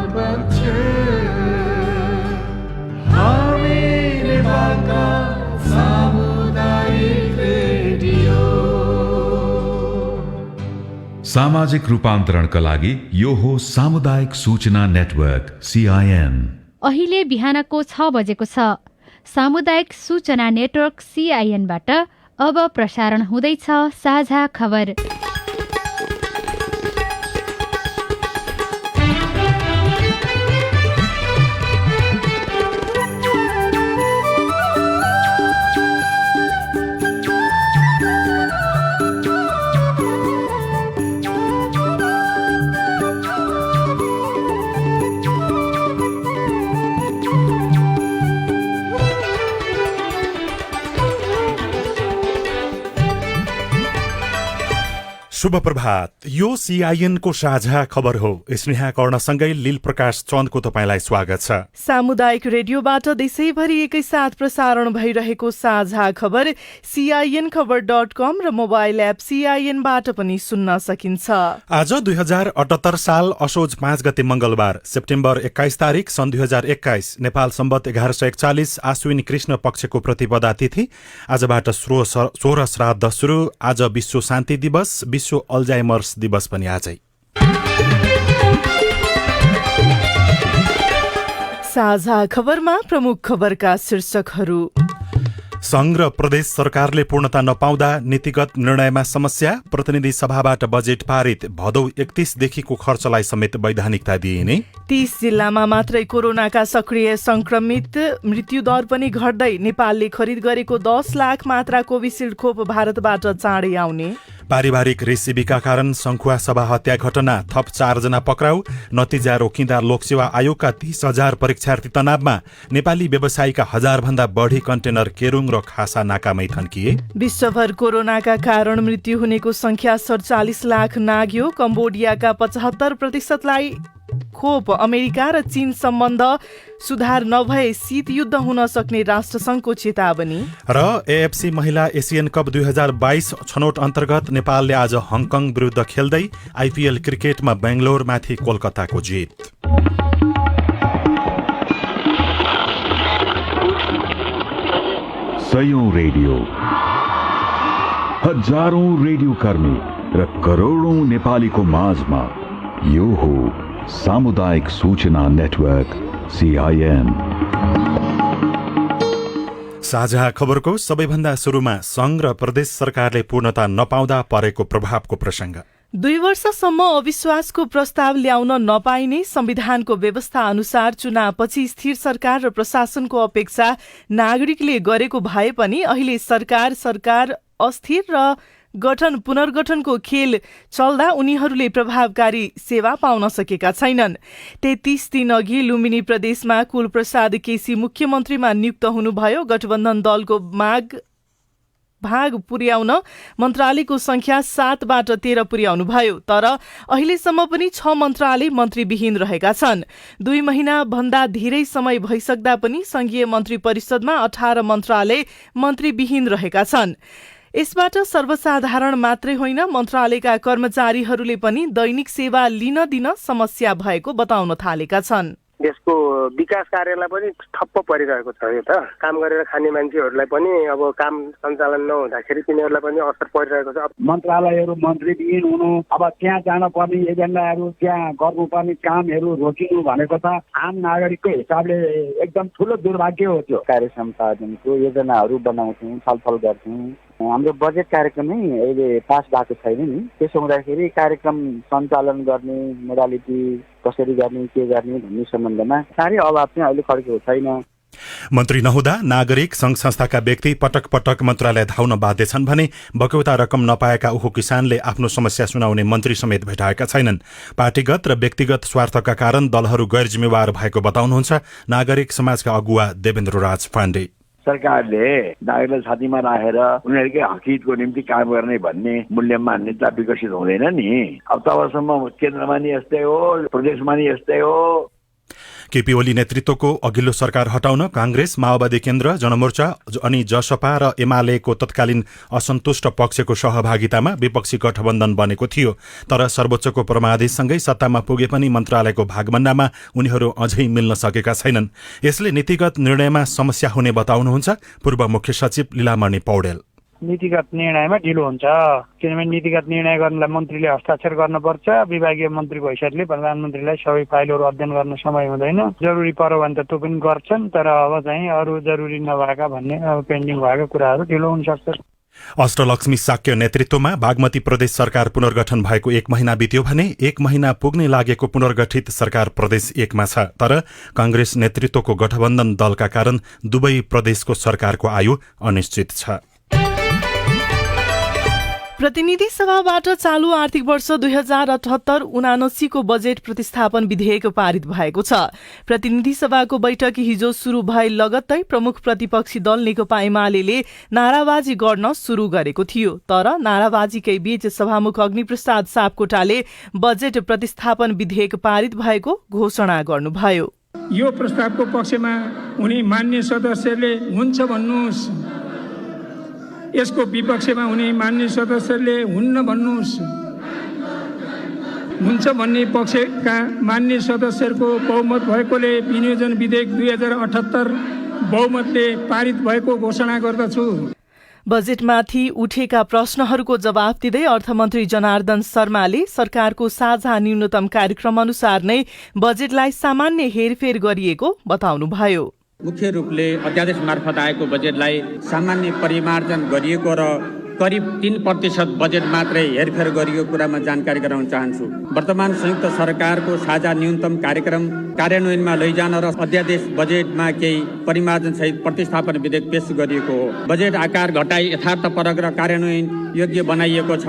पक्ष हामी नेपालका सामुदायिक रेडियो। सामाजिक रूपान्तरणका लागि यो हो सामुदायिक सूचना नेटवर्क CIN। अहिले बिहानको 6 बजेको छ। सामुदायिक सूचना नेटवर्क CIN बाट अब प्रसारण हुँदैछ साझा खबर। शुभ प्रभात। यो CIN को साझा खबर हो। स्नेहा कर्णसँगै लील प्रकाश चन्दको तपाईलाई स्वागत छ। सामुदायिक रेडियोबाट देशैभरि एकैसाथ प्रसारण भइरहेको साझा खबर CINखबर.com र मोबाइल एप CIN बाट पनि सुन्न सकिन्छ। आज 2078 साल असोज 5 गते मंगलबार, सेप्टेम्बर 21 तारिक सन् 2021, नेपाल सम्बत 1141 आश्विन कृष्ण पक्षको प्रतिपदा तिथि। आजबाट 16 श्राद्ध सुरु। आज विश्व शान्ति दिवस, विश्व अल्जाइमर्स दिवस पनि आजै। साझा खबरमा प्रमुख खबरका शीर्षकहरू। संघ र प्रदेश सरकारले पूर्णता नपाउँदा नीतिगत निर्णयमा समस्या। प्रतिनिधि सभाबाट बजेट पारित। भदौ 31 देखिको खर्चलाई समेत वैधानिकता दिइने। 30 जिल्लामा मात्रै कोरोनाका सक्रिय संक्रमित। मृत्युदर पनि घट्दै। नेपालले खरिद गरेको 10 लाख मात्रा कोभिसिल्ड खोप भारतबाट चाँडै आउने। पारिवारिक रेसिबीका कारण संखुवा सभा हत्या घटना। थप 4 जना पक्राउ। नतिजा रोकिँदा लोकसेवा आयोगका 30,000 परीक्षार्थी तनावमा। नेपाली व्यवसायीका 1000 भन्दा बढी कन्टेनर केरुङ र खासा नाकामै थन्किए। विश्वभर कोरोनाका कारण मृत्यु हुनेको संख्या 47 लाख नाग्यो। कम्बोडियाका 75%लाई खोप। अमेरिका र चीन सम्बन्ध सुधार नभए शीत युद्ध हुन सक्ने राष्ट्रसङ्घको चेतावनी। र AFC महिला एसियन कप 2022 छनौट अन्तर्गत नेपालले आज हङकङ विरुद्ध खेल्दै IPL क्रिकेटमा बेंगलोरमाथि कोलकाताको जित। सयौं रेडियो, हजारौं रेडियो कर्मी र करोडौं नेपालीको माझमा यो हो सामुदायिक सूचना नेटवर्क CIN। साझा खबरको सबैभन्दा सुरुमा संघ र प्रदेश सरकारले पूर्णता नपाउँदा परेको प्रभावको प्रसंग। 2 वर्षसम्म अविश्वासको प्रस्ताव ल्याउन नपाइने संविधानको व्यवस्था अनुसार चुनावपछि स्थिर सरकार र प्रशासनको अपेक्षा नागरिकले गरेको भए पनि अहिले सरकार अस्थिर र पुनर्गठनको खेल चल्दा उनीहरूले प्रभावकारी सेवा पाउन सकेका छैनन्। 33 दिन अघि लुम्बिनी प्रदेशमा कुलप्रसाद केसी मुख्यमन्त्रीमा नियुक्त हुनुभयो। गठबन्धन दलको भाग पुर्याउन मन्त्रालयको संख्या 7 बाट 13 पुर्याउनुभयो। तर अहिलेसम्म पनि 6 मन्त्रालय मन्त्रीविहीन रहेका छन्। 2 महिना भन्दा धेरै समय भइसक्दा पनि संघीय मन्त्री परिषदमा 18 मन्त्रालय मन्त्रीविहीन रहेका छन्। यसबाट सर्वसाधारण मात्रै होइन, मन्त्रालयका कर्मचारीहरूले पनि दैनिक सेवा लिन दिन समस्या भएको बताउन थालेका छन्। देशको विकास कार्यलाई पनि ठप्प परिरहेको छ। यो त काम गरेर खाने मान्छेहरूलाई पनि अब काम सञ्चालन नहुँदाखेरि तिनीहरूलाई पनि असर परिरहेको छ। मन्त्रालयहरू मन्त्रीविहीन हुनु, अब त्यहाँ जान पर्ने एजेन्डाहरू, त्यहाँ गर्नुपर्ने कामहरू रोकिनु भनेको त आम नागरिकको हिसाबले एकदम ठुलो दुर्भाग्य हो। त्यो कार्य सम्पादनको योजनाहरू बनाउँछौँ, छलफल गर्छौँ। हाम्रो बजेट कार्यक्रमै अहिले पास भएको छैन नि। त्यसो हुँदाखेरि कार्यक्रम सञ्चालन गर्ने, मोडालिटी कसरी गर्ने, के गर्ने भन्ने सम्बन्धमा साह्रै अभाव चाहिँ अहिले खड्केको छैन। मन्त्री नहुँदा नागरिक संघ संस्थाका व्यक्ति पटक पटक मन्त्रालय धाउन बाध्य छन् भने बक्यौता रकम नपाएका उखु किसानले आफ्नो समस्या सुनाउने मन्त्री समेत भेटाएका छैनन्। पार्टीगत र व्यक्तिगत स्वार्थका कारण दलहरू गैर जिम्मेवार भएको बताउनुहुन्छ नागरिक समाजका अगुवा देवेन्द्र राज पाण्डे। सरकारले नागरिकलाई छातीमा राखेर उनीहरूकै हकितको निम्ति काम गर्ने भन्ने मूल्य मान्यता विकसित हुँदैन नि। अब तबसम्म केन्द्रमा नि यस्तै हो, प्रदेशमा नि यस्तै हो। केपी ओली नेतृत्वको अघिल्लो सरकार हटाउन कांग्रेस, माओवादी केन्द्र, जनमोर्चा अनि जसपा र एमालेको तत्कालीन असन्तुष्ट पक्षको सहभागितामा विपक्षी गठबन्धन बनेको थियो। तर सर्वोच्चको परमादेशसँगै सत्तामा पुगे पनि मन्त्रालयको भागभण्डामा उनीहरू अझै मिल्न सकेका छैनन्। यसले नीतिगत निर्णयमा समस्या हुने बताउनुहुन्छ पूर्व मुख्य सचिव लीलामणि पौडेल। नीतिगत निर्णयमा ढिलो हुन्छ, किनभने नीतिगत निर्णय गर्नलाई मन्त्रीले हस्ताक्षर गर्नुपर्छ। विभागीय मन्त्रीको हैसियतले प्रधानमन्त्रीलाई सबै फाइलहरू अध्ययन गर्न समय हुँदैन। जरुरी पर्यो भने त त्यो पनि गर्छन्, तर अब चाहिँ अरू जरुरी नभएका भन्ने पेन्डिङ भएका कुराहरू ढिलो हुन सक्छ। अष्टलक्ष्मी शाक्य नेतृत्वमा बागमती प्रदेश सरकार पुनर्गठन भएको 1 महिना बित्यो भने 1 महिना पुग्ने लागेको पुनर्गठित सरकार प्रदेश 1 मा छ। तर कांग्रेस नेतृत्वको गठबन्धन दलका कारण दुवै प्रदेशको सरकारको आयु अनिश्चित छ। प्रतिनिधि सभाबाट चालू आर्थिक वर्ष 2078-79 को बजेट प्रतिस्थापन विधेयक पारित भएको छ। प्रतिनिधि सभाको बैठक हिजो शुरू भए लगत्तै प्रमुख प्रतिपक्षी दल नेकपा एमाले नाराबाजी गर्न शुरू गरेको थियो। तर नाराबाजीकै बीच सभामुख अग्निप्रसाद सापकोटाले बजेट प्रतिस्थापन विधेयक पारित भएको घोषणा गर्नुभयो। यो प्रस्तावको पक्षमा उनी मान्य सदस्यले हुन्छ भन्नुहोस्, यसको विपक्षमा हुने मान्य सदस्यले हुन्न भन्नुहोस्। हुन्छ भन्ने पक्षका मान्य सदस्यहरूको बहुमत भएकोले विनियोजन विधेयक 2078 बहुमतले पारित भएको घोषणा गर्दछु। बजेटमाथि उठेका प्रश्नहरूको जवाब दिँदै अर्थमन्त्री जनार्दन शर्माले सरकारको साझा न्यूनतम कार्यक्रम अनुसार नै बजेटलाई सामान्य हेरफेर गरिएको बताउनुभयो। मुख्य रूपले अध्यादेश मार्फत आएको बजेटलाई सामान्य परिमार्जन गरिएको र करिब 3% बजेट मात्रै हेरफेर गरिएको कुरामा जानकारी गराउन चाहन्छु। वर्तमान संयुक्त सरकारको साझा न्यूनतम कार्यक्रम कार्यान्वयनमा लैजान र अध्यादेश बजेटमा केही परिमार्जन सहित प्रतिस्थापन विधेयक पेश गरिएको हो। बजेट आकार घटाई यथार्थपरक र कार्यान्वयन योग्य बनाइएको छ।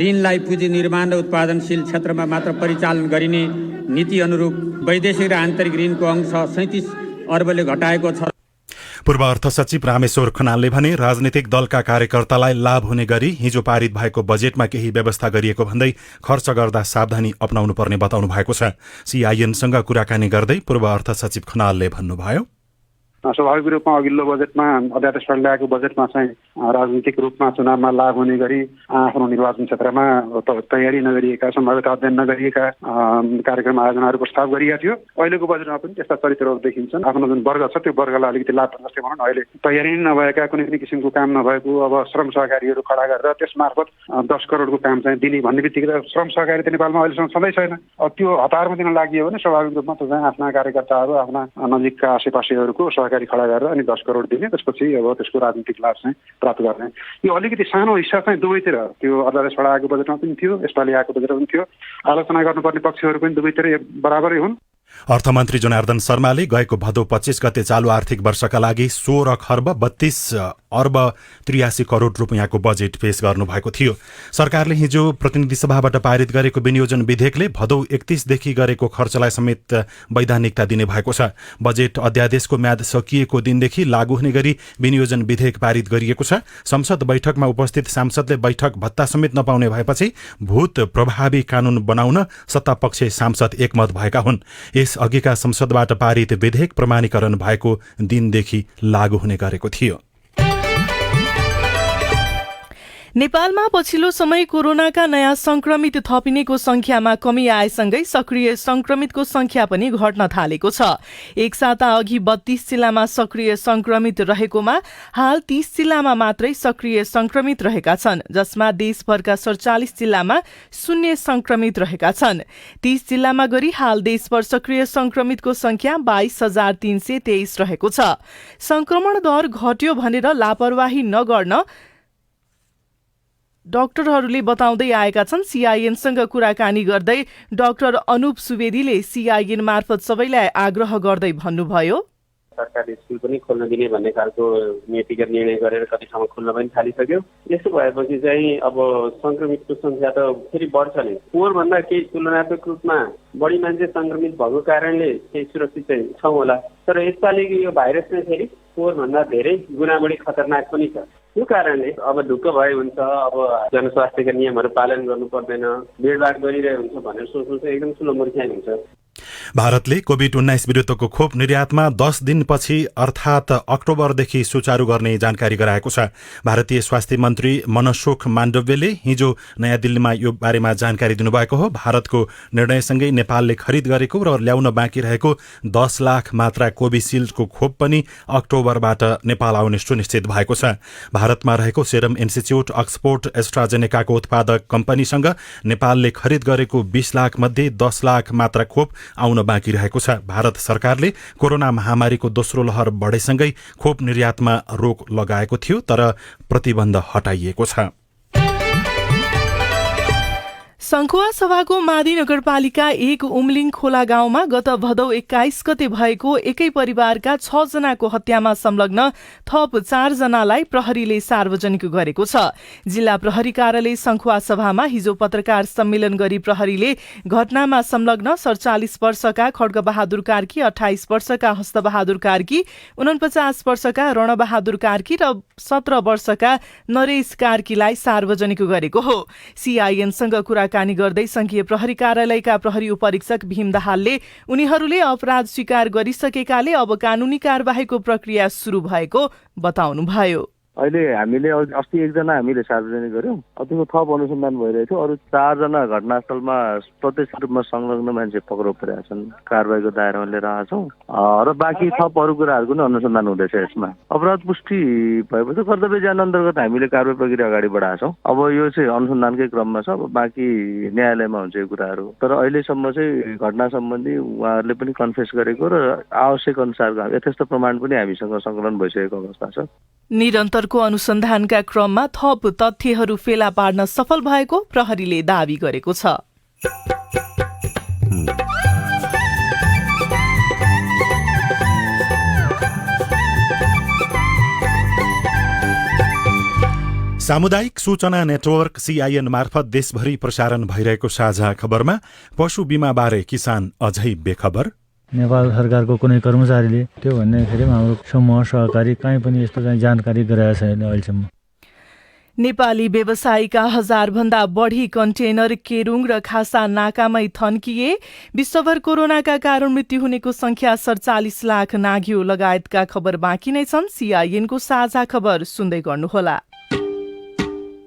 ऋणलाई पुँजी निर्माण र उत्पादनशील क्षेत्रमा मात्र परिचालन गरिने नीति अनुरूप वैदेशिक र आन्तरिक ऋणको अंश 37 अर्बले घटाएको छ। पूर्व अर्थ सचिव रामेश्वर खनालले भने राजनीतिक दलका कार्यकर्तालाई लाभ हुने गरी हिजो पारित भएको बजेटमा केही व्यवस्था गरिएको भन्दै खर्च गर्दा सावधानी अपनाउनु पर्ने बताउनु भएको छ। सीआईएनसँग कुराकानी गर्दै पूर्व अर्थ सचिव खनालले भन्नुभयो, स्वाभाविक रूपमा अघिल्लो बजेटमा अध्यादेशबाट ल्याएको बजेटमा चाहिँ राजनीतिक रूपमा चुनावमा लाभ हुने गरी आफ्नो निर्वाचन क्षेत्रमा तयारी नगरिएका, सम्भाव्यता अध्ययन नगरिएका कार्यक्रम आयोजनाहरू प्रस्ताव गरिएका थियो। अहिलेको बजेटमा पनि त्यस्ता चरित्रहरू देखिन्छन्। आफ्नो जुन वर्ग छ त्यो वर्गलाई अलिकति लाभ जस्तै भनौँ, अहिले तयारी नभएका कुनै पनि किसिमको काम नभएको अब श्रम सहकारीहरू खडा गरेर त्यस मार्फत 10 करोडको काम चाहिँ दिने भन्ने बित्तिकै श्रम सहकारी त नेपालमा अहिलेसम्म सधैँ छैन। त्यो हतारमा दिन लागि भने स्वाभाविक रूपमा त्यो चाहिँ आफ्ना कार्यकर्ताहरू, आफ्ना नजिकका आसेपासेहरूको सहकारी खडा गरेर अनि 10 करोड दिने, त्यसपछि अब त्यसको राजनीतिक लाभ चाहिँ प्राप्त गर्ने। यो अलिकति सानो हिस्सा चाहिँ दुवैतिर त्यो अध्यादेशबाट आएको बजेटमा पनि थियो, यसपालि आएको बजेटमा पनि थियो। आलोचना गर्नुपर्ने पक्षहरू पनि दुवैतिर बराबरै हुन्। अर्थमन्त्री जनार्दन शर्माले गएको भदौ 25 गते चालू आर्थिक वर्षका लागि 16 खर्ब 32 अर्ब 83 करोड रुपियाँको बजेट पेश गर्नुभएको थियो। सरकारले हिजो प्रतिनिधि सभाबाट पारित गरेको विनियोजन विधेयकले भदौ 31 देखि गरेको खर्चलाई समेत वैधानिकता दिने भएको छ। बजेट अध्यादेशको म्याद सकिएको दिनदेखि लागू हुने गरी विनियोजन विधेयक पारित गरिएको छ। संसद बैठकमा उपस्थित सांसदले बैठक भत्ता समेत नपाउने भएपछि भूत प्रभावी कानून बनाउन सत्तापक्षीय सांसद एकमत भएका हुन्। यस अघिका संसदबाट पारित विधेयक प्रमाणीकरण भएको दिनदेखि लागू हुने गरेको थियो। नेपालमा पछिल्लो समय कोरोनाका नयाँ संक्रमित थपिनेको संख्यामा कमी आएसँगै सक्रिय संक्रमितको संख्या पनि घट्न थालेको छ। एक साता अघि 32 जिल्लामा सक्रिय संक्रमित रहेकोमा हाल 30 जिल्लामा मात्रै सक्रिय संक्रमित रहेका छन्, जसमा देशभरका 47 जिल्लामा शून्य संक्रमित रहेका छन्। 30 जिल्लामा गरी हाल देशभर सक्रिय संक्रमितको संख्या 22,323 रहेको छ। संक्रमण दर घट्यो भनेर लापरवाही नगर्न डाक्टरहरूले बताउँदै आएका छन्। सीआईएनसँग कुराकानी गर्दै डाक्टर अनुप सुवेदीले सीआईएन मार्फत सबैलाई आग्रह गर्दै भन्नुभयो, सरकारले स्कुल पनि खोल्न दिने भन्ने खालको नीतिगत निर्णय गरेर कति ठाउँमा खुल्न पनि थालिसक्यो। यसो भएपछि चाहिँ अब संक्रमितको संख्या त फेरि बढ्छ नै। पोहोरभन्दा केही तुलनात्मक रूपमा बढी मान्छे संक्रमित भएको कारणले केही सुरक्षित चाहिँ छौँ होला, तर यसपालिको यो भाइरस चाहिँ फेरि पोहोरभन्दा धेरै गुणा बढी खतरनाक पनि छ। यो कारणले अब ढुक्क भए हुन्छ, अब जनस्वास्थ्यका नियमहरू पालन गर्नु पर्दैन, भिडभाड गरिरहे हुन्छ भनेर सोच्नु चाहिँ एकदम ठुलो मूर्खाइ हुन्छ। भारतले कोभिड-19 विरुद्धको खोप निर्यातमा 10 दिनपछि अर्थात अक्टोबरदेखि सुचारू गर्ने जानकारी गराएको छ। भारतीय स्वास्थ्य मन्त्री मनसुख माण्डव्यले हिजो नयाँ दिल्लीमा यो बारेमा जानकारी दिनुभएको हो। भारतको निर्णयसँगै नेपालले खरिद गरेको र ल्याउन बाँकी रहेको 10 लाख मात्रा कोभिसिल्डको खोप पनि अक्टोबरबाट नेपाल आउने सुनिश्चित भएको छ। भारतमा रहेको सेरम इन्स्टिच्युट, अक्सफोर्ड, एस्ट्राजेनेकाको उत्पादक कम्पनीसँग नेपालले खरिद गरेको 20 लाख मध्ये 10 लाख मात्रा खोप आउन बाँकी रहेको छ। भारत सरकारले कोरोना महामारीको दोस्रो लहर बढेसँगै खोप निर्यातमा रोक लगाएको थियो, तर प्रतिबन्ध हटाइएको छ। संखुवा सभाको मादी नगरपालिका 1 उमलिङ खोला गाउँमा गत भदौ 21 गते भएको एकै परिवारका 6 जनाको हत्यामा संलग्न थप 4 जनालाई प्रहरीले सार्वजनिक गरेको छ। जिल्ला प्रहरी कार्यालय संखुवा सभामा हिजो पत्रकार सम्मेलन गरी प्रहरीले घटनामा संलग्न 47 वर्षका खड्गबहादुर कार्की, 28 वर्षका हस्तबहादुर कार्की, 49 वर्षका रणबहादुर कार्की र 17 वर्षका नरेश कार्कीलाई सार्वजनिक गरेको हो। सीआईएनसँग कुराकानी गर्दै संघीय प्रहरी कार्यालयका प्रहरी उपरीक्षक भीम दाहालले उनीहरूले अपराध स्वीकार गरिसकेकाले अब कानूनी कार्यवाहीको प्रक्रिया शुरू भएको बताउनुभयो। अहिले हामीले अस्ति एकजना हामीले सार्वजनिक गर्यौं। त्यसको थप अनुसन्धान भइरहेको थियो। अरू 4 जना घटनास्थलमा प्रत्यक्ष रूपमा संलग्न मान्छे पक्राउ परेका छन्। कारबाहीको दायरामा लिएर आएका छौं र बाँकी थप अरू कुराहरूको पनि अनुसन्धान हुँदैछ। यसमा अपराध पुष्टि भएपछि कर्तव्य ज्ञान अन्तर्गत हामीले कारबाही प्रक्रिया अगाडि बढाएका छौं। अब यो चाहिँ अनुसन्धानकै क्रममा छ। अब बाँकी न्यायालयमा हुन्छ यो कुराहरू। तर अहिलेसम्म चाहिँ घटना सम्बन्धी उहाँहरूले पनि कन्फेस गरेको र आवश्यक अनुसारको यथेष्ट प्रमाण पनि हामीसँग संकलन भइसकेको अवस्था छ। निरन्तरको अनुसन्धानका क्रममा थप तथ्यहरू फेला पार्न सफल भएको प्रहरीले दावी गरेको छ। सामुदायिक सूचना नेटवर्क सीआईएन मार्फत देशभरि प्रसारण भइरहेको साझा खबरमा पशु बीमाबारे किसान अझै बेखबर। नेपाल सरकारको कुनै कर्मचारीले त्यो भन्दाखेरि हाम्रो समूह सहकारी कहीँ पनि यस्तो चाहिँ जानकारी गराएको छैन अहिलेसम्म। नेपाली व्यवसायीका 1000 भन्दा बढी कन्टेनर केरुङ र खासा नाकामै थन्किए। विश्वभर कोरोनाका कारण मृत्यु हुनेको संख्या 47 लाख नाघ्यो लगायतका खबर बाँकी नै छन्। सीआईएनको साझा खबर सुन्दै गर्नुहोला।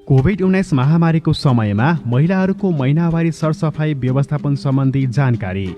कोभिड-19 महामारीको समयमा महिलाहरूको महिनावारी सरसफाई व्यवस्थापन सम्बन्धी जानकारी।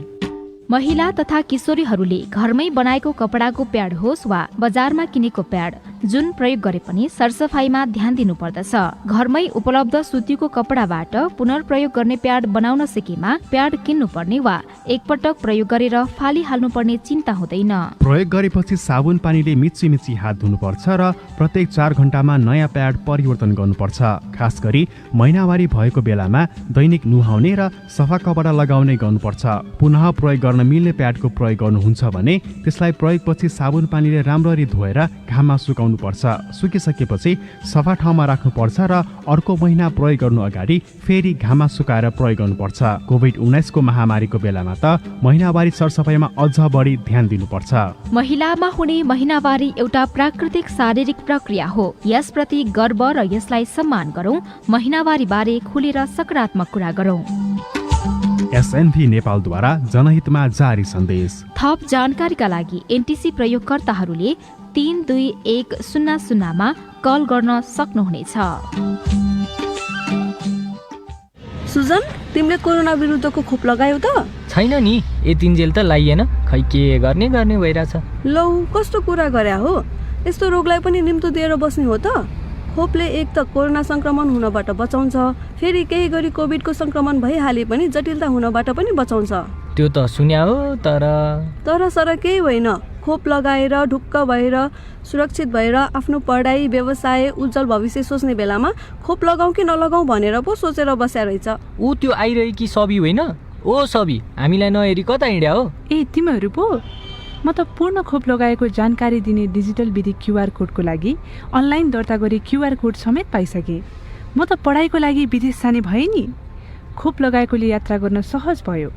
महिला तथा किशोरीहरूले घरमै बनाएको कपडाको प्याड होस् वा बजारमा किनेको प्याड जुन प्रयोग गरे पनि सरसफाईमा ध्यान दिनुपर्दछ। घरमै उपलब्ध सुतीको कपडाबाट पुनर्प्रयोग गर्ने प्याड बनाउन सिकेमा प्याड किन्नुपर्ने वा एकपटक प्रयोग गरेर फालिहाल्नुपर्ने चिन्ता हुँदैन। प्रयोग गरेपछि साबुन पानीले मिची हात धुनुपर्छ र प्रत्येक 4 घण्टामा नयाँ प्याड परिवर्तन गर्नुपर्छ। खास गरी महिनावारी भएको बेलामा दैनिक नुहाउने र सफा कपडा लगाउने गर्नुपर्छ। पुनः प्रयोग गर्न मिल्ने प्याडको प्रयोग गर्नुहुन्छ भने त्यसलाई प्रयोगपछि साबुन पानीले राम्ररी धोएर घाममा सुकाउनुपर्छ। सुकिसकेपछि सफा ठाउँमा राख्नुपर्छ र अर्को महिना प्रयोग गर्नु अगाडि फेरि घाममा सुकाएर प्रयोग गर्नुपर्छ। कोभिड-19 को महामारीको बेलामा त महिनावारी सरसफाइमा अझ बढी ध्यान दिनुपर्छ। महिलामा हुने महिनावारी एउटा प्राकृतिक शारीरिक प्रक्रिया हो। यसप्रति गर्व र यसलाई सम्मान गरौं। महिनावारी बारे खुलेर सकारात्मक कुरा गरौं। एसएनभी नेपालद्वारा जनहितमा जारी सन्देश। थप जानकारीका लागि एनटिसी प्रयोगकर्ताहरूले 32100 मा कल गर्न सक्नुहुनेछ। सुजन, तिमीले कोरोना विरुद्धको खोप लगायौ त? छैन नि, यतिन्जेल त लाइएन। खै के गर्ने भइरहेछ। लौ, कस्तो कुरा गरे हो? यस्तो रोगलाई पनि निम्तो दिएर बस्ने हो त? खोपले एक त कोरोना संक्रमण हुनबाट बचाउँछ, फेरि केही गरी कोभिडको संक्रमण भइहाले पनि जटिलता हुनबाट पनि बचाउँछ। त्यो त सुन्या हो, तर सर केही होइन। खोप लगाएर ढुक्क भएर सुरक्षित भएर आफ्नो पढाइ, व्यवसाय, उज्जवल भविष्य सोच्ने बेलामा खोप लगाऊ कि नलगाऊ भनेर पो सोचेर बस्या रहेछ। ऊ त्यो आइरहेकी सबी होइन? ओ सबी, हामीलाई नहेरी कता हिँड्या हो? ए तिमीहरू पो? म त पूर्ण खोप लगाएको जानकारी दिने डिजिटल विधि क्युआर कोडको लागि अनलाइन दर्ता गरी क्युआर कोड समेत पाइसके। म त पढाइको लागि विदेश जाने भएँ नि। खोप लगाएकोले यात्रा गर्न सहज भयो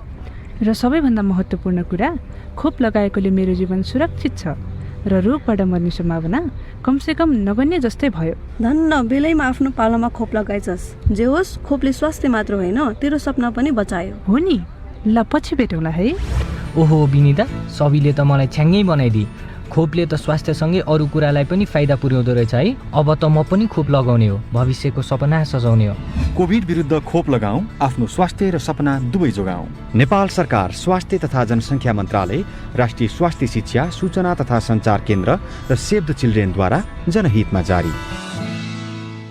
र सबैभन्दा महत्त्वपूर्ण कुरा, खोप लगाएकोले मेरो जीवन सुरक्षित छ र रोगबाट मर्ने सम्भावना कमसेकम नगन्य जस्तै भयो। धन्न, बेलैमा आफ्नो पालोमा खोप लगाइछस्। जे होस्, खोपले स्वास्थ्य मात्र होइन तेरो सपना पनि बचायो। हो नि। ल पछि भेटौँला है। ओहो विनिता, सबैले त मलाई छ्याङ्गै बनाइदिए। खोपले त स्वास्थ्यसँगै अरू कुरालाई पनि फाइदा पुर्याउँदो रहेछ है। अब त म पनि खोप लगाउने हो, भविष्यको सपना सजाउने हो। कोभिड विरुद्ध खोप लगाऊ, आफ्नो स्वास्थ्य र सपना दुवै जोगाऊ। नेपाल सरकार स्वास्थ्य तथा जनसङ्ख्या मन्त्रालय, राष्ट्रिय स्वास्थ्य शिक्षा, सूचना तथा सञ्चार केन्द्र र सेभ द चिल्ड्रेनद्वारा जनहितमा जारी।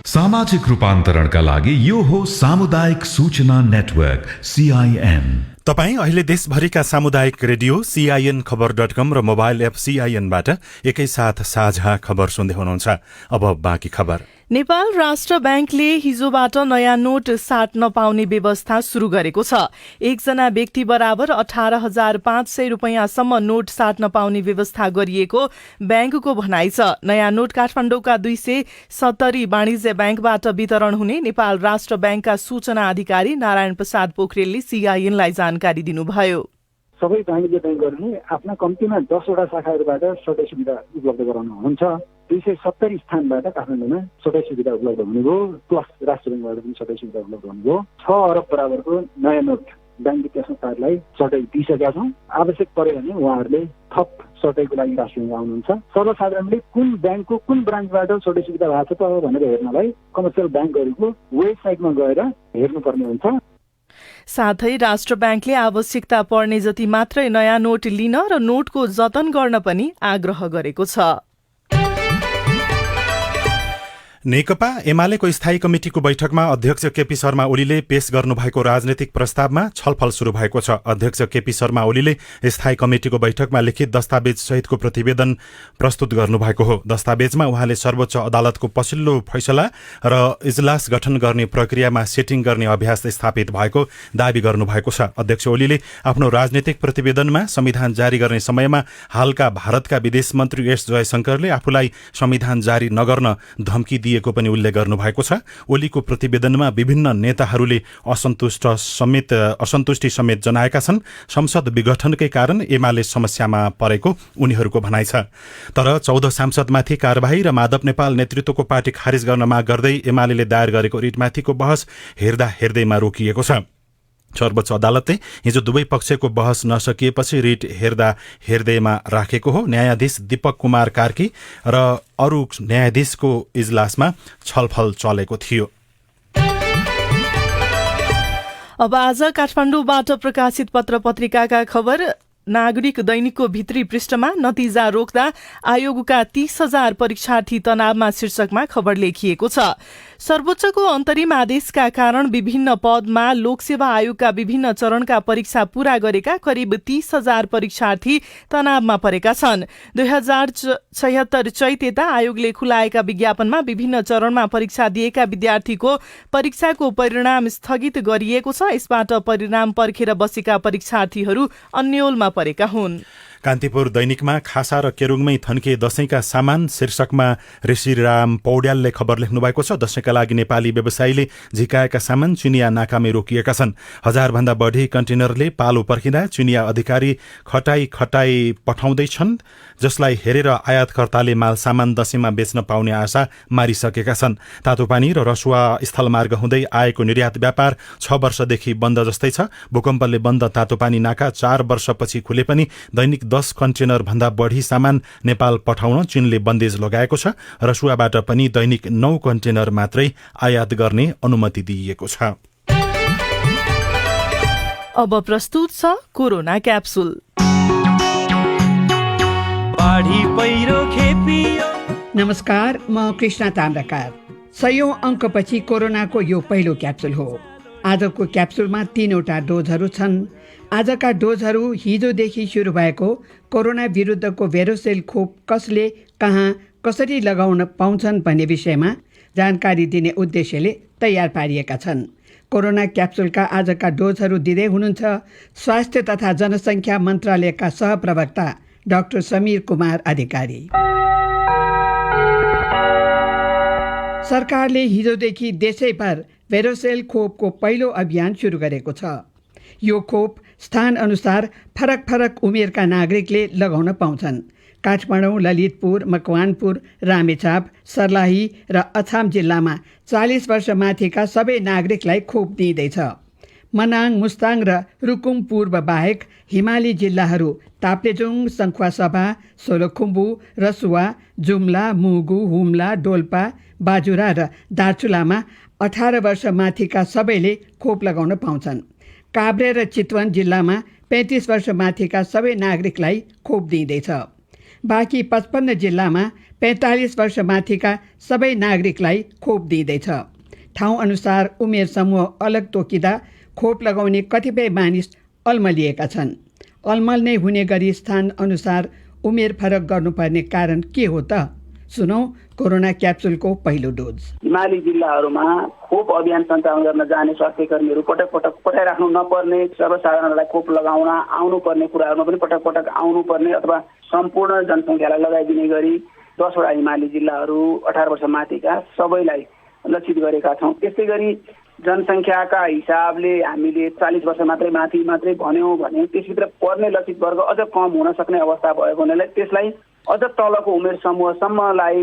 सामाजिक रूपान्तरणका लागि यो हो सामुदायिक सूचना नेटवर्क CIN। तपाईँ अहिले देशभरिका सामुदायिक रेडियो CIN खबर.com र मोबाइल एप CIN-बाट एकैसाथ साझा खबर सुन्दै हुनुहुन्छ। अब बाँकी खबर। नेपाल राष्ट्र ब्याङ्कले हिजोबाट नयाँ नोट साट्न पाउने व्यवस्था शुरू गरेको छ। एकजना व्यक्ति बराबर 18,500 रुपियाँसम्म नोट साट्न पाउने व्यवस्था गरिएको ब्याङ्कको भनाइ छ। नयाँ नोट काठमाडौँका 270 वाणिज्य ब्याङ्कबाट वितरण हुने नेपाल राष्ट्र ब्याङ्कका सूचना अधिकारी नारायण प्रसाद पोखरेलले CIN-लाई जानकारी दिनुभयो। सबै वाणिज्य ब्याङ्कहरूले आफ्ना कम्तीमा 10वटा शाखाहरूबाट सटै सुविधा उपलब्ध गराउनुहुन्छ। 270 स्थानबाट काठमाडौँमा सटै सुविधा उपलब्ध हुने भयो, प्लस राष्ट्र ब्याङ्कबाट पनि सटै सुविधा उपलब्ध हुने भयो। 6 अरब बराबरको नयाँ नोट ब्याङ्क वित्तीय संस्थाहरूलाई सटै दिइसकेका छौँ। आवश्यक पर्यो भने उहाँहरूले थप सटैको लागि राष्ट्र ब्याङ्क आउनुहुन्छ। सर्वसाधारणले कुन ब्याङ्कको कुन ब्रान्चबाट सटै सुविधा भएको छ त भनेर हेर्नलाई कमर्सियल ब्याङ्कहरूको वेबसाइटमा गएर हेर्नुपर्ने हुन्छ। साथै राष्ट्र ब्याङ्कले आवश्यकता पर्ने जति मात्रै नयाँ नोट लिन र नोटको जतन गर्न पनि आग्रह गरेको छ। नेकपा एमालेको स्थायी कमिटिको बैठकमा अध्यक्ष केपी शर्मा ओलीले पेश गर्नुभएको राजनैतिक प्रस्तावमा छलफल शुरू भएको छ। अध्यक्ष केपी शर्मा ओलीले स्थायी कमिटिको बैठकमा लिखित दस्तावेज सहितको प्रतिवेदन प्रस्तुत गर्नुभएको हो। दस्तावेजमा उहाँले सर्वोच्च अदालतको पछिल्लो फैसला र इजलास गठन गर्ने प्रक्रियामा सेटिङ गर्ने अभ्यास स्थापित भएको दावी गर्नुभएको छ। अध्यक्ष ओलीले आफ्नो राजनैतिक प्रतिवेदनमा संविधान जारी गर्ने समयमा हालका भारतका विदेश मन्त्री एस जयशंकरले आफूलाई संविधान जारी नगर्न धम्की दिएको पनि उल्लेख गर्नुभएको छ। ओलीको प्रतिवेदनमा विभिन्न नेताहरूले असन्तुष्टि समेत जनाएका छन्। संसद विघटनकै कारण एमाले समस्यामा परेको उनीहरूको भनाइ छ। तर 14 सांसदमाथि कारबाही र माधव नेपाल नेतृत्वको पार्टी खारिज गर्न माग गर्दै एमाले दायर गरेको रिटमाथिको बहस हेर्दैमा रोकिएको छ। सर्वोच्च अदालतले हिजो दुवै पक्षको बहस नसकिएपछि रिट हेर्दैमा राखेको हो। न्यायाधीश दीपक कुमार कार्की र अरू न्यायाधीशको इजलासमा छलफल चलेको थियो। अब आज काठमाडौँबाट प्रकाशित पत्र पत्रिकाका खबर। नागरिक दैनिकको भित्री पृष्ठमा नतिजा रोक्दा आयोगका 30,000 परीक्षार्थी तनावमा शीर्षकमा खबर लेखिएको छ। सर्वोच्चको अन्तरिम आदेशका कारण विभिन्न पदमा लोकसेवा आयोगका विभिन्न चरणका परीक्षा पूरा गरेका करिब 30,000 परीक्षार्थी तनावमा परेका छन्। 2076 चैत यता आयोगले खुलाएका विज्ञापनमा विभिन्न चरणमा परीक्षा दिएका विद्यार्थीको परीक्षाको परिणाम स्थगित गरिएको छ। यसबाट परिणाम पर्खेर बसेका परीक्षार्थीहरू अन्योलमा परेका हुन्। कान्तिपुर दैनिकमा खासा र केरुङमै थन्के दशैंका सामान शीर्षकमा ऋषिराम पौड्यालले खबर लेख्नु भएको छ। दशैंका लागि नेपाली व्यवसायीले झिकाएका सामान चिनिया नाकामै रोकिएका छन्। 1000 भन्दा बढी कन्टेनरले पालो पर्खिँदा चिनिया अधिकारी खटाई पठाउँदैछन्, जसलाई हेरेर आयातकर्ताले माल सामान दशैंमा बेच्न पाउने आशा मारिसकेका छन्। तातोपानी र रसुवा स्थलमार्ग हुँदै आएको निर्यात व्यापार 6 वर्षदेखि बन्द जस्तै छ। भूकम्पले बन्द तातोपानी नाका 4 वर्षपछि खुले पनि दैनिक 10 कन्टेनर भन्दा बढी सामान नेपाल पठाउन चीनले बन्देज लगाएको छ। रसुवाबाट पनि दैनिक 9 कन्टेनर मात्रै आयात गर्ने अनुमति दिइएको छ। अब प्रस्तुत छ कोरोना क्याप्सुल। नमस्कार, म कृष्णा ताम्राकार। 100औं अङ्कपछि कोरोनाको यो पहिलो क्याप्सुल हो। आजको क्याप्सुलमा 3वटा डोजहरू छन्। आजका डोजहरू हिजोदेखि सुरु भएको कोरोना विरुद्धको भेरोसेल खोप कसले कहाँ कसरी लगाउन पाउँछन् भन्ने विषयमा जानकारी दिने उद्देश्यले तयार पारिएका छन्। कोरोना क्याप्सुलका आजका डोजहरू दिँदै हुनुहुन्छ स्वास्थ्य तथा जनसङ्ख्या मन्त्रालयका सहप्रवक्ता डाक्टर समीर कुमार अधिकारी। सरकारले हिजोदेखि देशैभर भेरोसेल खोपको पहिलो अभियान सुरु गरेको छ। यो खोप स्थान अनुसार फरक फरक उमेरका नागरिकले लगाउन पाउँछन्। काठमाडौँ, ललितपुर, मकवानपुर, रामेछाप, सर्लाही र अछाम जिल्लामा 40 वर्ष माथिका सबै नागरिकलाई खोप दिइँदैछ। मनाङ, मुस्ताङ र रुकुम पूर्व बाहेक हिमाली जिल्लाहरू ताप्लेजुङ, सङ्खुवासभा, सोलुखुम्बु, रसुवा, जुम्ला, मुगु, हुम्ला, डोल्पा, बाजुरा र दार्चुलामा 18 वर्ष माथिका सबैले खोप लगाउन पाउँछन्। काभ्रे र चितवन जिल्लामा 35 वर्ष माथिका सबै नागरिकलाई खोप दिइँदैछ। बाँकी 55 जिल्लामा 45 वर्ष माथिका सबै नागरिकलाई खोप दिइँदैछ। ठाउँ अनुसार उमेर समूह अलग तोकिँदा खोप लगाउने कतिपय मानिस अल्मलिएका छन्। अल्मल्ने हुने गरी स्थान अनुसार उमेर फरक गर्नुपर्ने कारण के हो त? सुनौ कोरोना क्याप्सुलको पहिलो डोज। हिमाली जिल्लाहरूमा खोप अभियान सञ्चालन गर्न जाने स्वास्थ्य कर्मीहरू पटक पटक पठाइराख्नु नपर्ने, सर्वसाधारणलाई खोप लगाउन आउनुपर्ने कुराहरूमा पनि पटक पटक आउनुपर्ने अथवा सम्पूर्ण जनसङ्ख्यालाई लगाइदिने गरी 10 वटा हिमाली जिल्लाहरू 18 वर्ष माथिका सबैलाई लक्षित गरेका छौँ। त्यस्तै गरी जनसङ्ख्याका हिसाबले हामीले 40 वर्ष मात्रै भन्यौँ भने त्यसभित्र पर्ने लक्षित वर्ग अझ कम हुन सक्ने अवस्था भएको हुनाले त्यसलाई अझ तलको उमेर समूहसम्मलाई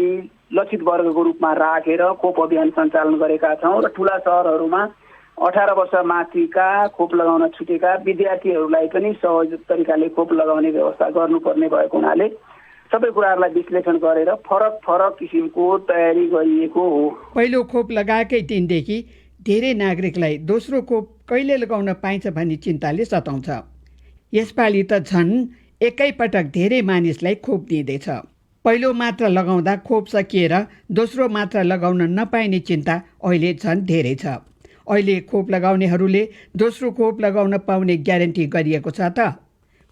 लक्षित वर्गको रूपमा राखेर खोप अभियान सञ्चालन गरेका छौँ र ठुला सहरहरूमा 18 वर्ष माथिका खोप लगाउन छुटेका विद्यार्थीहरूलाई पनि सहज तरिकाले खोप लगाउने व्यवस्था गर्नुपर्ने भएको हुनाले सबै कुराहरूलाई विश्लेषण गरेर फरक फरक किसिमको तयारी गरिएको हो। पहिलो खोप लगाएकै दिनदेखि धेरै नागरिकलाई दोस्रो खोप कहिले लगाउन पाइन्छ भन्ने चिन्ताले सताउँछ। यसपालि त झन् एकैपटक धेरै मानिसलाई खोप दिँदैछ। पहिलो मात्रा लगाउँदा खोप सकिएर दोस्रो मात्रा लगाउन नपाइने चिन्ता अहिले झन् धेरै छ। अहिले खोप लगाउनेहरूले दोस्रो खोप लगाउन पाउने ग्यारेन्टी गरिएको छ त?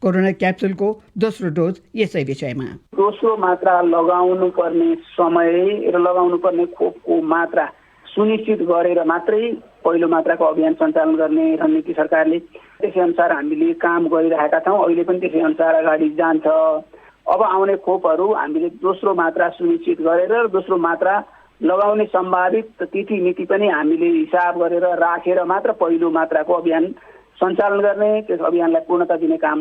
कोरोना क्याप्सुलको दोस्रो डोज यसै विषयमा। दोस्रो मात्रा लगाउनु पर्ने समय र लगाउनु पर्ने खोपको मात्रा सुनिश्चित गरेर मात्रै पहिलो मात्राको अभियान सञ्चालन गर्ने रणनीति सरकारले त्यसै अनुसार हामीले काम गरिरहेका छौँ। अहिले पनि त्यसै अनुसार अगाडि जान्छ। अब आउने खोपहरू हामीले दोस्रो मात्रा सुनिश्चित गरेर दोस्रो मात्रा लगाउने सम्भावित तिथि मिति पनि हामीले हिसाब गरेर राखेर मात्र पहिलो मात्राको अभियान सञ्चालन गर्ने, त्यस अभियानलाई पूर्णता दिने काम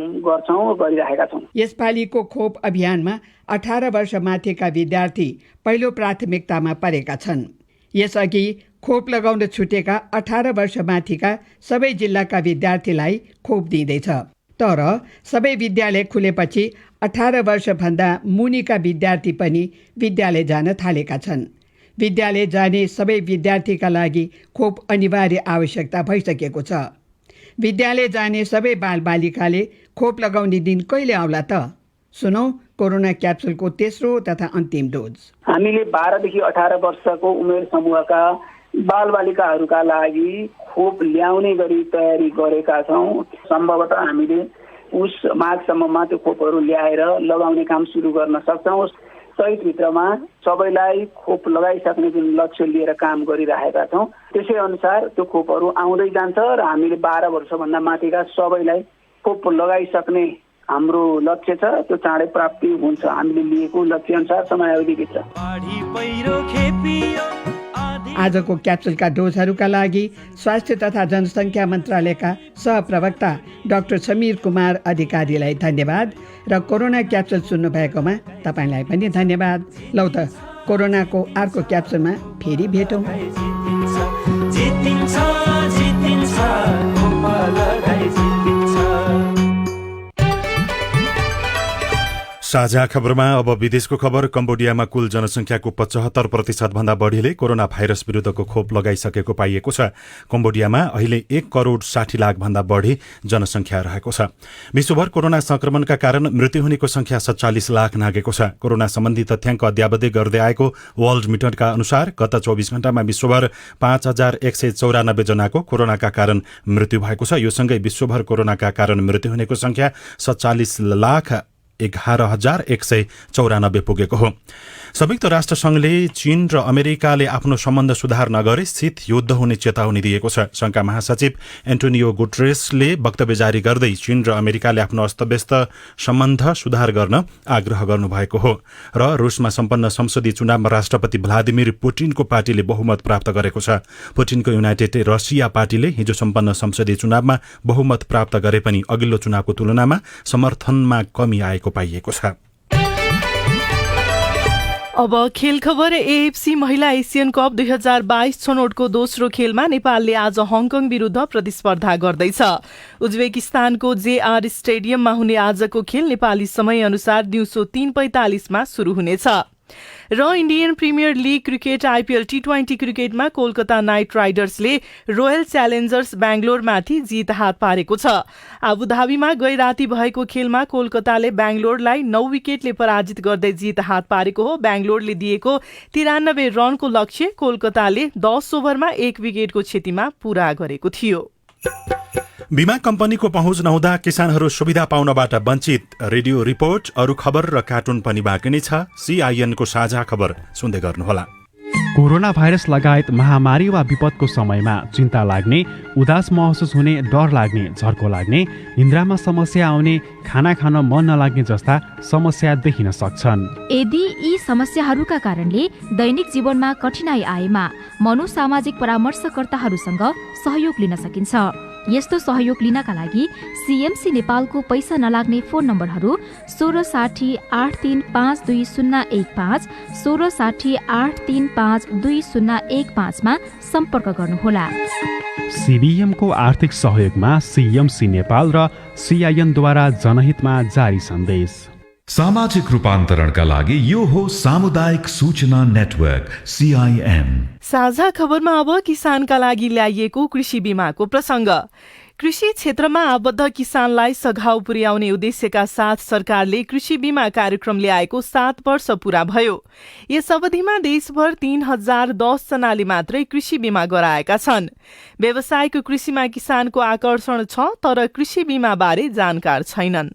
गरिरहेका छौँ। यसपालिको खोप अभियानमा 18 वर्ष माथिका विद्यार्थी पहिलो प्राथमिकतामा परेका छन्। यसअघि खोप लगाउन छुटेका 18 वर्ष माथिका सबै जिल्लाका विद्यार्थीलाई खोप दिइँदैछ। तर सबै विद्यालय खुलेपछि 18 वर्षभन्दा मुनिका विद्यार्थी पनि विद्यालय जान थालेका छन्। विद्यालय जाने सबै विद्यार्थीका लागि खोप अनिवार्य आवश्यकता भइसकेको छ। विद्यालय जाने सबै बालबालिकाले खोप लगाउने दिन कहिले आउला त? सुनौ कोरोना क्याप्सुलको तेस्रो तथा अन्तिम डोज। हामीले 12 देखि 18 वर्षको उमेर समूहका बालबालिकाहरूका लागि खोप ल्याउने गरी तयारी गरेका छौँ। सम्भवतः हामीले उस माघसम्ममा त्यो खोपहरू ल्याएर लगाउने काम सुरु गर्न सक्छौँ। चैतभित्रमा सबैलाई खोप लगाइसक्ने जुन लक्ष्य लिएर काम गरिरहेका छौँ त्यसै अनुसार त्यो खोपहरू आउँदै जान्छ र हामीले 12 वर्षभन्दा माथिका सबैलाई खोप लगाइसक्ने हाम्रो लक्ष्य छ। त्यो चाँडै प्राप्ति हुन्छ हामीले लिएको लक्ष्य अनुसार समयावधिभित्र। आजको क्याप्सुलका डोजहरूका लागि स्वास्थ्य तथा जनसङ्ख्या मन्त्रालयका सहप्रवक्ता डाक्टर समीर कुमार अधिकारीलाई धन्यवाद र कोरोना क्याप्सुल सुन्नुभएकोमा तपाईँलाई पनि धन्यवाद। लौ त कोरोनाको अर्को क्याप्सुलमा फेरि भेटौँ। साझा खबरमा अब विदेशको खबर। कम्बोडियामा कुल जनसङ्ख्याको 75% भन्दा बढीले कोरोना भाइरस विरुद्धको खोप लगाइसकेको पाइएको छ। कम्बोडियामा अहिले 1 करोड 60 लाख भन्दा बढी जनसङ्ख्या रहेको छ। विश्वभर कोरोना संक्रमणका कारण मृत्यु हुनेको संख्या 47 लाख नागेको छ। कोरोना सम्बन्धी तथ्याङ्क अद्यावधि गर्दै आएको वर्ल्ड मिटरका अनुसार गत 24 घण्टामा विश्वभर 5194 जनाको कोरोनाका कारण मृत्यु भएको छ। यो सँगै विश्वभर कोरोनाका कारण मृत्यु हुनेको संख्या 47 लाख 11,194 पुगेको हो। संयुक्त राष्ट्र संघले चीन र अमेरिकाले आफ्नो सम्बन्ध सुधार नगरे शीत युद्ध हुने चेतावनी दिएको छ। संघका महासचिव एन्टोनियो गुटेरेसले वक्तव्य जारी गर्दै चीन र अमेरिकाले आफ्नो अस्तव्यस्त सम्बन्ध सुधार गर्न आग्रह गर्नुभएको हो। र रुसमा सम्पन्न संसदीय चुनावमा राष्ट्रपति भ्लादिमिर पुटिनको पार्टीले बहुमत प्राप्त गरेको छ। पुटिनको युनाइटेड रसिया पार्टीले हिजो सम्पन्न संसदीय चुनावमा बहुमत प्राप्त गरे पनि अघिल्लो चुनावको तुलनामा समर्थनमा कमी आएको पाइएको छ। अब खेल खबर। एएफसी महिला एसियन कप 2022 छनौटको दोस्रो खेलमा नेपालले आज हङकङ विरुद्ध प्रतिस्पर्धा गर्दैछ। उज्बेकिस्तानको जेआर स्टेडियममा हुने आजको खेल नेपाली समय अनुसार दिउँसो 3:45 सुरु हुनेछ। र Indian premier league cricket IPL T20 क्रिकेटमा कोलकाता नाइट राइडर्सले रोयल च्यालेन्जर्स बेंगलोरमाथि जित हात पारेको छ। आबुधाबीमा गै राति भएको खेलमा कोलकाताले बेंगलोरलाई 9 विकेटले पराजित गर्दै जित हात पारेको हो। बेंगलोरले दिएको 93 रनको लक्ष्य कोलकाताले 10 ओभरमा 1 विकेटको क्षतिमा पूरा गरेको थियो। बीमा कम्पनीको पहुँच नहुँदा किसानहरू सुविधा पाउनबाट वञ्चित। रेडियो रिपोर्ट, अरू खबर र कार्टुन पनि बाँकी नै छ। CIN को साझा खबर सुन्दै गर्नुहोला। कोरोना भाइरस लगायत महामारी वा विपदको समयमा चिन्ता लाग्ने, उदास महसुस हुने, डर लाग्ने, झर्को लाग्ने, निन्द्रामा समस्या आउने, खाना खान मन नलाग्ने जस्ता समस्या देखिन सक्छन्। यदि यी समस्याहरूका कारणले दैनिक जीवनमा कठिनाई आएमा मनोसामाजिक परामर्शकर्ताहरूसँग सहयोग लिन सकिन्छ। यस्तो सहयोग लिनका लागि CMC नेपालको पैसा नलाग्ने फोन नम्बरहरू 1660 83520115, 1660 83520115 मा सम्पर्क गर्नुहोला। CBM को आर्थिक सहयोगमा CMC नेपाल र CIN द्वारा जनहितमा जारी सन्देश। सामाजिक रूपान्तरणका लागि यो हो सामुदायिक सूचना नेटवर्क CIN। साझा खबरमा अब किसानका लागि ल्याइएको कृषि बीमाको प्रसंग। कृषि क्षेत्रमा आबद्ध किसानलाई सघाउ पुर्याउने उद्देश्यका साथ सरकारले कृषि बीमा कार्यक्रम ल्याएको 7 वर्ष पूरा भयो। यस अवधिमा देशभर 3010 जनाले मात्रै कृषि बीमा गराएका छन्। व्यावसायिक कृषिमा किसानको आकर्षण छ, तर कृषि बीमा बारे जानकार छैनन्।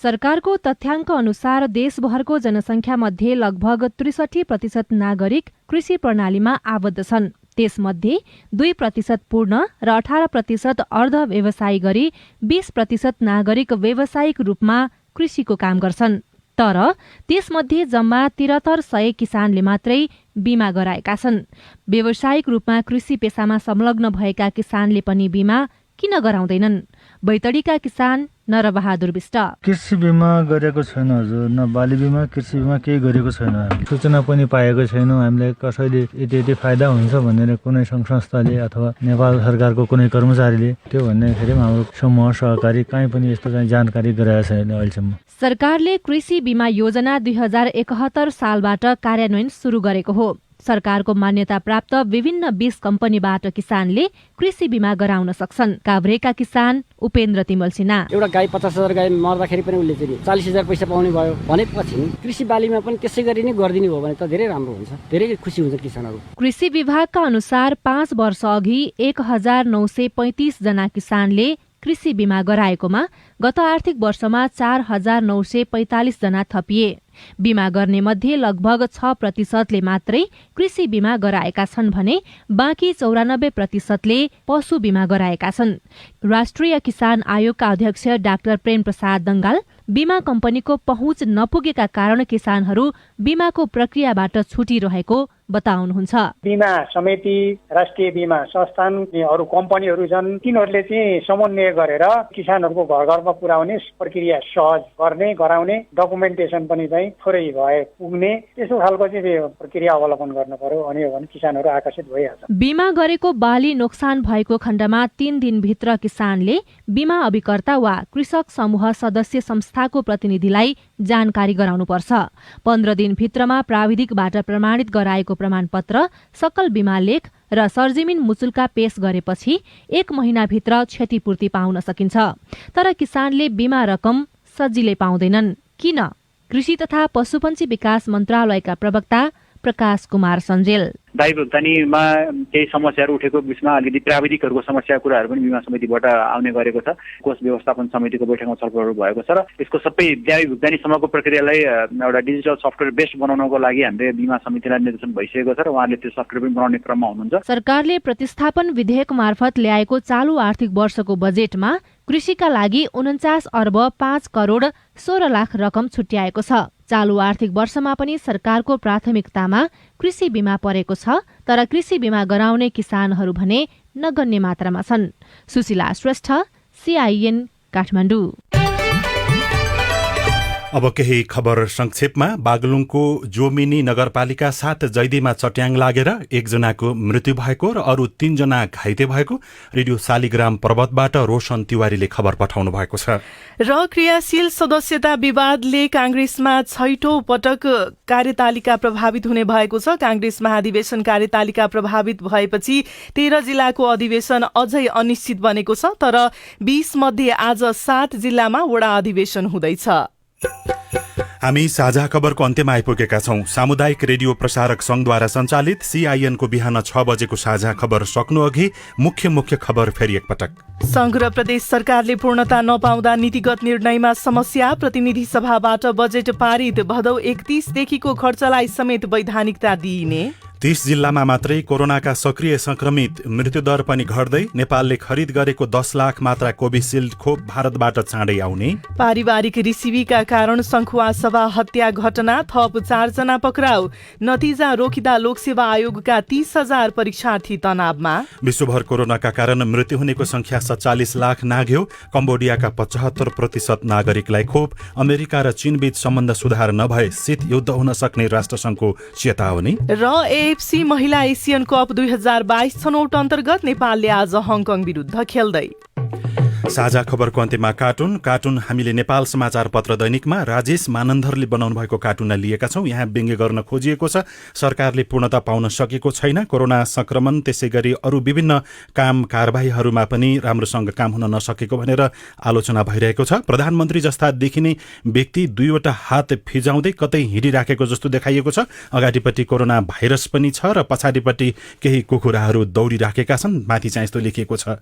सरकारको तथ्याङ्क अनुसार देशभरको जनसङ्ख्या मध्ये लगभग 63% नागरिक कृषि प्रणालीमा आबद्ध छन्। त्यसमध्ये 2% पूर्ण र 18% अर्ध व्यवसाय गरी 20% नागरिक व्यावसायिक रूपमा कृषिको काम गर्छन्। तर त्यसमध्ये जम्मा 7300 किसानले मात्रै बीमा गराएका छन्। व्यावसायिक रूपमा कृषि पेसामा संलग्न भएका किसानले पनि बीमा किन गराउँदैनन्? बैतडीका किसान नरबहादुर विष्ट: कृषि बीमा गरेको छैन हजुर, न बाली बीमा कृषि बीमा केही गरेको छैन। हामी सूचना पनि पाएको छैनौँ। हामीलाई कसैले यति फाइदा हुन्छ भनेर कुनै सङ्घ संस्थाले अथवा नेपाल सरकारको कुनै कर्मचारीले त्यो भन्दाखेरि हाम्रो समूह सहकारी कहीँ पनि यस्तो चाहिँ जानकारी गराएको छैन अहिलेसम्म। सरकारले कृषि बीमा योजना 2071 सालबाट कार्यान्वयन सुरु गरेको हो। सरकारको मान्यता प्राप्त विभिन्न 20 कम्पनीबाट किसानले कृषि बीमा गराउन सक्छन्। काभ्रेका किसान उपेन्द्र तिमल सिन्हा: एउटा गाई 50,000 गाई मर्दाखेरि पनि उसले चाहिँ 40,000 पैसा पाउने भयो भनेपछि कृषि बालीमा पनि त्यसै गरी नै गरिदिने हो भने त धेरै राम्रो हुन्छ, धेरै खुसी हुन्छ किसानहरू। कृषि विभागका अनुसार 5 वर्ष अघि 1935 जना किसानले कृषि बीमा गराएकोमा गत आर्थिक वर्षमा 4945 जना थपिए। बीमा गर्ने मध्ये लगभग 6% मात्रै कृषि बीमा गराएका छन् भने बाँकी 94%ले पशु बीमा गराएका छन्। राष्ट्रिय किसान आयोगका अध्यक्ष डाक्टर प्रेम प्रसाद दंगाल बीमा कम्पनीको पहुँच नपुगेका कारण किसानहरू बीमाको प्रक्रियाबाट छुटिरहेको बताउनुहुन्छ। बीमा समिति, राष्ट्रिय बीमा संस्थान, अरू कम्पनीहरू छन्, तिनीहरूले चाहिँ समन्वय गरेर किसानहरूको घर घरमा पुर्याउने प्रक्रिया सहज गर्ने गराउने, डकुमेन्टेसन पनि चाहिँ थोरै भए पुग्ने, त्यसो खालको चाहिँ प्रक्रिया अवलम्बन गर्नु पर्यो। अनि हो भने किसानहरू आकर्षित भइहाल्छ। बीमा गरेको बाली नोक्सान भएको खण्डमा 3 दिनभित्र किसानले बीमा अभिकर्ता वा कृषक समूह सदस्य संस्थाको प्रतिनिधिलाई जानकारी गराउनुपर्छ। 15 दिनभित्रमा प्राविधिकबाट प्रमाणित गराएको प्रमाणपत्र, सकल बीमा लेख र सरजमिन मुचुल्का पेश गरेपछि 1 महिनाभित्र क्षतिपूर्ति पाउन सकिन्छ। तर किसानले बीमा रकम सजिलै पाउँदैनन्। किन? कृषि तथा पशुपन्छी विकास मन्त्रालयका प्रवक्ता प्रकाश कुमार सञ्जेल: दायी भुक्तानीमा केही समस्याहरू उठेको बिचमा अलिकति प्राविधिकहरूको समस्या कुराहरू पनि बीमा समितिबाट आउने गरेको छ। कोष व्यवस्थापन समितिको बैठकमा छलफलहरू भएको छ र यसको सबै दायी भुक्तानीसम्मको प्रक्रियालाई एउटा डिजिटल सफ्टवेयर बेस्ड बनाउनको लागि हामीले बीमा समितिलाई निर्देशन भइसकेको छ र उहाँले त्यो सफ्टवेयर पनि बनाउने क्रममा हुनुहुन्छ। सरकारले प्रतिस्थापन विधेयक मार्फत ल्याएको चालु आर्थिक वर्षको बजेटमा कृषिका लागि 49 अर्ब 5 करोड 16 लाख रकम छुट्याएको छ। चालु आर्थिक वर्षमा पनि सरकारको प्राथमिकतामा कृषि बीमा परेको छ, तर कृषि बीमा गराउने किसानहरू भने नगण्य मात्रामा छन्। सुशीला श्रेष्ठ, CIN काठमाडौँ। अब केही खबर संक्षेपमा। बागलुङको जोमिनी नगरपालिका 7 जैदीमा चट्याङ लागेर एकजनाको मृत्यु भएको र अरू 3 जना घाइते भएको रेडियो शालिग्राम पर्वतबाट रोशन तिवारीले खबर पठाउनु भएको छ। र क्रियाशील सदस्यता विवादले कांग्रेसमा 6औं पटक कार्यतालिका प्रभावित हुने भएको छ। कांग्रेस महाधिवेशन कार्यतालिका प्रभावित भएपछि 13 जिल्लाको अधिवेशन अझै अनिश्चित बनेको छ। तर 20 मध्ये आज 7 जिल्लामा वडा अधिवेशन हुँदैछ। हामी साझा खबरको अन्त्यमा आइपुगेका छौं। सामुदायिक रेडियो प्रसारक संघद्वारा सञ्चालित CIN को बिहान 6 बजेको साझा खबर सक्नु अघि मुख्य खबर फेरि एकपटक। संघ र प्रदेश सरकारले पूर्णता नपाउँदा नीतिगत निर्णयमा समस्या। प्रतिनिधि सभाबाट बजेट पारित। भदौ 31 देखिको खर्चलाई समेत वैधानिकता दिइने। 30 जिल्लामा मात्रै कोरोनाका सक्रिय संक्रमित। मृत्युदर पनि घट्दै। नेपालले खरिद गरेको 10 लाख मात्रा कोभिसिल्ड खोप भारतबाट चाँडै आउने। पारिवारिक रिसिभीका कारण सङ्खुवा सभा हत्या घटना। थप 4 जना पक्राउ। नतिजा रोकिँदा लोकसेवा आयोगका 30,000 परीक्षार्थी तनावमा। विश्वभर कोरोनाका कारण मृत्यु हुनेको संख्या 47 लाख नाग्यो। कम्बोडियाका 75% नागरिकलाई खोप। अमेरिका र चीनबीच सम्बन्ध सुधार नभए शीत युद्ध हुन सक्ने राष्ट्रसङ्घको चेतावनी। र AFC महिला एसियन कप 2022 छनौट अन्तर्गत नेपालले आज हङकङ विरुद्ध खेल्दै। साझा खबरको अन्त्यमा कार्टुन हामीले नेपाल समाचार पत्र दैनिकमा राजेश मानन्धरले बनाउनु भएको कार्टुनलाई लिएका छौं। यहाँ व्यङ्ग्य गर्न खोजिएको छ सरकारले पूर्णता पाउन सकेको छैन। कोरोना संक्रमण त्यसैगरी अरू विभिन्न काम कारबाहीहरूमा पनि राम्रोसँग काम हुन नसकेको भनेर आलोचना भइरहेको छ। प्रधानमन्त्री जस्ता देखिने व्यक्ति 2वटा हात फिजाउँदै कतै हिँडिराखेको जस्तो देखाइएको छ। अगाडिपट्टि कोरोना भाइरस पनि छ र पछाडिपट्टि केही कुखुराहरू दौडिराखेका छन्। माथि चाहिँ यस्तो लेखिएको छ,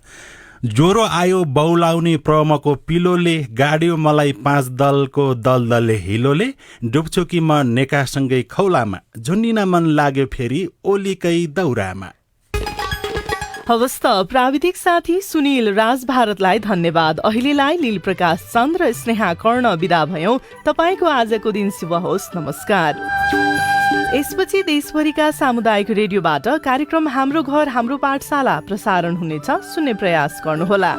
ज्वरो आयो बौलाउने प्रमको पिलोले, गाड्यो मलाई 5 दलको दलदलले हिलोले, डुब्छु कि म नेकासँगै खौलामा, झुन्डिन मन लाग्यो फेरि ओलीकै दौरामा। हवस् त प्राविधिक साथी सुनिल राज भारतलाई धन्यवाद। अहिलेलाई लील प्रकाश चन्द र स्नेहा कर्ण बिदा भयौं। तपाईको आजको दिन शुभ होस्। नमस्कार। यसपछि देशभरिका सामुदायिक रेडियोबाट कार्यक्रम हाम्रो घर हाम्रो पाठशाला प्रसारण हुनेछ। सुन्ने प्रयास गर्नुहोला।